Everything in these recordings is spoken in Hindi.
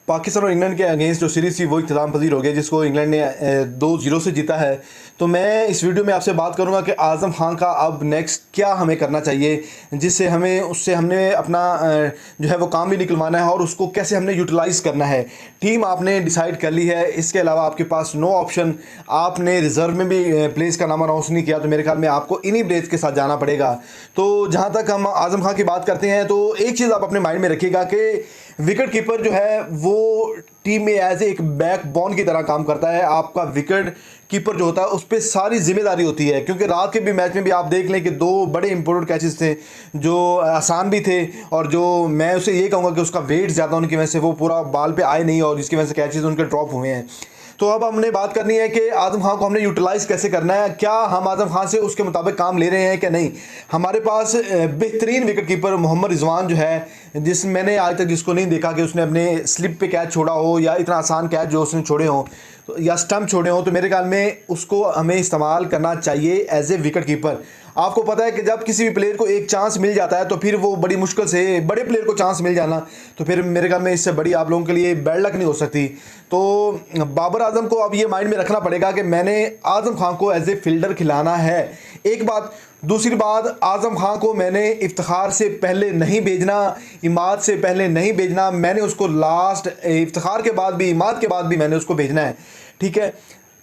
पाकिस्तान और इंग्लैंड के अगेंस्ट जो सीरीज़ थी वो इख्तिताम पजीर हो गया, जिसको इंग्लैंड ने 2-0 से जीता है। तो मैं इस वीडियो में आपसे बात करूंगा कि आज़म खान का अब नेक्स्ट क्या हमें करना चाहिए, जिससे हमें उससे हमने अपना जो है वो काम भी निकलवाना है और उसको कैसे हमने यूटिलाइज़ करना है। टीम आपने डिसाइड कर ली है, इसके अलावा आपके पास नो ऑप्शन। आपने रिज़र्व में भी प्लेस का नाम अनाउंस नहीं किया, तो मेरे ख्याल में आपको इन्हीं प्लेस के साथ जाना पड़ेगा। तो जहाँ तक हम आज़म खान की बात करते हैं, तो एक चीज़ आप अपने माइंड में रखिएगा कि विकेट कीपर जो है वो टीम में एज एक बैकबोन की तरह काम करता है। आपका विकेट कीपर जो होता है उस पर सारी जिम्मेदारी होती है, क्योंकि रात के भी मैच में भी आप देख लें कि 2 बड़े इंपॉर्टेंट कैचेस थे जो आसान भी थे, और जो मैं उसे ये कहूँगा कि उसका वेट ज़्यादा उनकी वजह से वो पूरा बॉल पे आए नहीं और जिसकी वजह से कैचेस उनके ड्रॉप हुए हैं। तो अब हमने बात करनी है कि आज़म खान को हमने यूटिलाइज़ कैसे करना है। क्या हम आज़म खान से उसके मुताबिक काम ले रहे हैं कि नहीं। हमारे पास बेहतरीन विकेट कीपर मोहम्मद रिजवान जो है, जिस मैंने आज तक जिसको नहीं देखा कि उसने अपने स्लिप पे कैच छोड़ा हो या इतना आसान कैच जो उसने छोड़े हों या स्टंप छोड़े हों, तो मेरे ख्याल में उसको हमें इस्तेमाल करना चाहिए एज ए विकेट कीपर। आपको पता है कि जब किसी भी प्लेयर को एक चांस मिल जाता है तो फिर वो बड़ी मुश्किल से बड़े प्लेयर को चांस मिल जाना, तो फिर मेरे ख्याल में इससे बड़ी आप लोगों के लिए बैड लक नहीं हो सकती। तो बाबर आजम को अब ये माइंड में रखना पड़ेगा कि मैंने आज़म खान को एज ए फील्डर खिलाना है, एक बात। दूसरी बात, आज़म खान को मैंने इफ्तिखार से पहले नहीं भेजना, इमाद से पहले नहीं भेजना। मैंने उसको लास्ट इफ्तिखार के बाद भी, इमाद के बाद भी मैंने उसको भेजना है, ठीक है।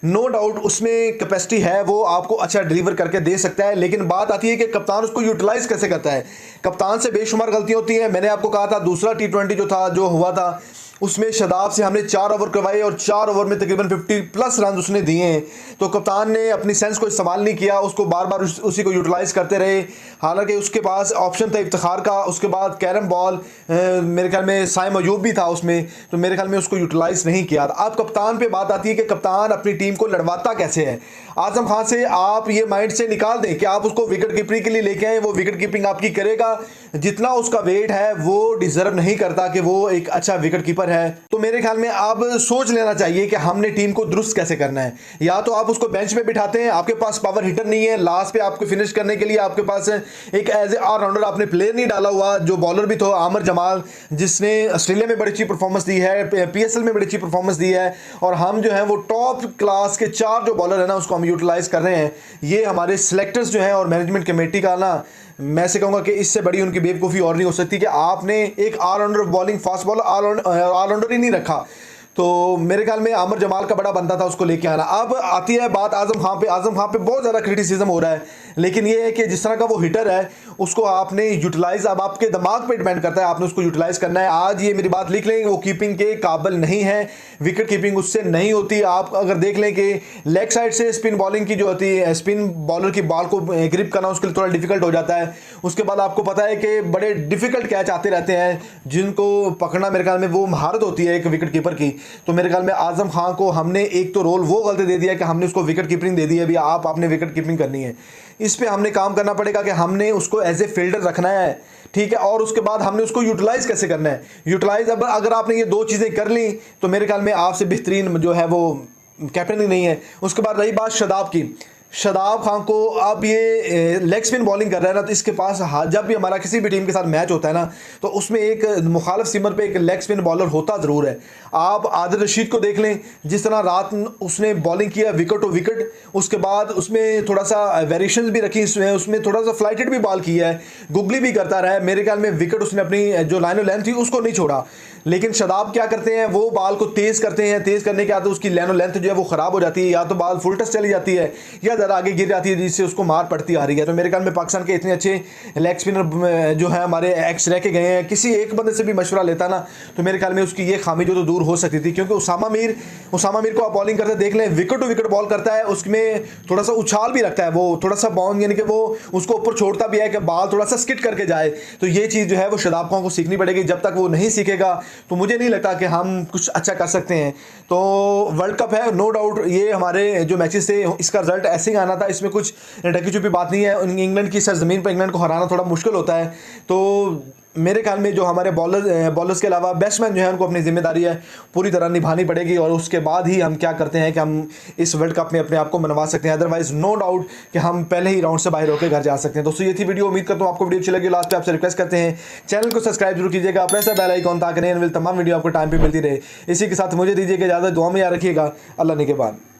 नो डाउट उसमें कैपेसिटी है, वो आपको अच्छा डिलीवर करके दे सकता है, लेकिन बात आती है कि कप्तान उसको यूटिलाइज कैसे करता है। कप्तान से बेशुमार गलतियां होती हैं। मैंने आपको कहा था दूसरा T20 जो हुआ था उसमें शादाब से हमने 4 ओवर करवाए और 4 ओवर में तकरीबन 50+ रन उसने दिए हैं। तो कप्तान ने अपनी सेंस को इस्तेमाल नहीं किया, उसको बार बार उसी को यूटिलाइज़ करते रहे। हालांकि उसके पास ऑप्शन था इफ्तिखार का, उसके बाद कैरम बॉल, मेरे ख्याल में साइम अयूब भी था उसमें, तो मेरे ख्याल में उसको यूटिलाइज़ नहीं किया। अब कप्तान पे बात आती है कि कप्तान अपनी टीम को लड़वाता कैसे है। आज़म खान से आप ये माइंड से निकाल दें कि आप उसको विकेट कीपिंग के लिए लेके आए, वो विकेट कीपिंग आपकी करेगा। जितना उसका वेट है वो डिजर्व नहीं करता कि वो एक अच्छा विकेट कीपर है। तो मेरे ख्याल में आप सोच लेना चाहिए कि हमने टीम को दुरुस्त कैसे करना है। या तो आप उसको बेंच पे बिठाते हैं, आपके पास पावर हिटर नहीं है, लास्ट पे आपको फिनिश करने के लिए आपके पास एक एज ए ऑलराउंडर आपने प्लेयर नहीं डाला हुआ, जो बॉलर भी था आमिर जमाल, जिसने ऑस्ट्रेलिया में बड़ी अच्छी परफॉर्मेंस दी है, PSL में बड़ी अच्छी परफॉर्मेंस दी है, और हम जो है वो टॉप क्लास के 4 जो बॉलर है ना उसको हम यूटिलाइज कर रहे हैं। ये हमारे सिलेक्टर्स जो हैं और मैनेजमेंट कमेटी का ना, मैं से कहूँगा कि इससे बड़ी उनकी बेवकूफ़ी और नहीं हो सकती कि आपने एक allrounder bowling fast bowler allrounder ही नहीं रखा। तो मेरे ख्याल में आमिर जमाल का बड़ा बनता था उसको लेके आना। अब आती है बात आज़म खान पे। आज़म खान पे बहुत ज़्यादा क्रिटिसिज्म हो रहा है, लेकिन ये है कि जिस तरह का वो हिटर है उसको आपने यूटिलाइज, अब आपके दिमाग पे डिपेंड करता है, आपने उसको यूटिलाइज करना है। आज ये मेरी बात लिख लें, वो कीपिंग के काबिल नहीं है, विकेट कीपिंग उससे नहीं होती। आप अगर देख लें कि लेग साइड से स्पिन बॉलिंग की जो होती है, स्पिन बॉलर की बॉल को ग्रिप करना उसके लिए थोड़ा डिफिकल्ट हो जाता है। उसके बाद आपको पता है कि बड़े डिफिकल्ट कैच आते रहते हैं जिनको पकड़ना मेरे ख्याल में वो महारत होती है एक विकेट कीपर की। तो मेरे ख्याल में आज़म खान को हमने एक तो रोल वो गलती दे दिया कि हमने उसको विकेट कीपिंग दे दी है, अभी आपने विकेट कीपिंग करनी है। इस पे हमने काम करना पड़ेगा कि हमने उसको एज ए फील्डर रखना है, ठीक है। और उसके बाद हमने उसको यूटिलाइज कैसे करना है। यूटिलाइज अब अगर आपने ये 2 चीज़ें कर ली तो मेरे ख्याल में आपसे बेहतरीन जो है वो कैप्टन ही नहीं है। उसके बाद रही बात शादाब की, शादाब खान को अब ये लेग स्पिन बॉलिंग कर रहा है ना, तो इसके पास जब भी हमारा किसी भी टीम के साथ मैच होता है ना, तो उसमें एक मुखालिफ सीमर पे एक लेग स्पिन बॉलर होता ज़रूर है। आप आदिल रशीद को देख लें, जिस तरह रात उसने बॉलिंग किया विकेट टू विकेट, उसके बाद उसमें थोड़ा सा वेरिएशंस भी रखी, उसमें थोड़ा सा फ्लाइटेड भी बॉल किया है, गुगली भी करता रहा है। मेरे ख्याल में विकेट उसने अपनी जो लाइन ऑफ लेंथ थी उसको नहीं छोड़ा। लेकिन शादाब क्या करते हैं, वो बॉल को तेज़ करते हैं, तेज़ करने के बाद उसकी लाइन ऑफ लेंथ जो है वो ख़राब हो जाती है, या तो बॉल फुल टच चली जाती है या ज़रा आगे गिर जाती है, जिससे उसको मार पड़ती आ रही है। तो मेरे ख्याल में पाकिस्तान के इतने अच्छे लेग स्पिनर जो है हमारे एक्स रह के गए हैं, किसी एक बंदे से भी मशवरा लेता ना तो मेरे ख्याल में उसकी ये खामी जो तो दूर हो सकती थी। क्योंकि उसामा मीर को आप बॉलिंग करते देख लें, विकेट टू विकेट बॉल करता है, उसमें थोड़ा सा उछाल भी रखता है, वो थोड़ा सा बाउंड यानी कि वो उसको ऊपर छोड़ता भी है कि बॉल थोड़ा सा स्किट करके जाए। तो ये चीज़ जो है वो शादाब खान को सीखनी पड़ेगी। जब तक वो नहीं सीखेगा तो मुझे नहीं लगता कि हम कुछ अच्छा कर सकते हैं। तो वर्ल्ड कप है, नो डाउट ये हमारे जो मैचेस थे इसका रिजल्ट ऐसे ही आना था, इसमें कुछ ढकी छुपी बात नहीं है। इंग्लैंड की सरजमीन पर इंग्लैंड को हराना थोड़ा मुश्किल होता है। तो मेरे ख्याल में जो हमारे बॉलर्स के अलावा बैट्समैन जो है उनको अपनी जिम्मेदारी है पूरी तरह निभानी पड़ेगी, और उसके बाद ही हम क्या करते हैं कि हम इस वर्ल्ड कप में अपने आप को मनवा सकते हैं। अदरवाइज नो डाउट कि हम पहले ही राउंड से बाहर होकर घर जा सकते हैं। दोस्तों ये थी वीडियो, उम्मीद करता हूँ आपको वीडियो अच्छी लगी। लास्ट पे आपसे रिक्वेस्ट करते हैं चैनल को सब्सक्राइब जरूर कीजिएगा, प्रेस द बेल आइकॉन ताकि नए तमाम वीडियो आपको टाइम पे मिलती रहे। इसी के साथ मुझे दीजिएगा इजाजत, दुआ में याद रखिएगा। अल्लाह ने के बाद।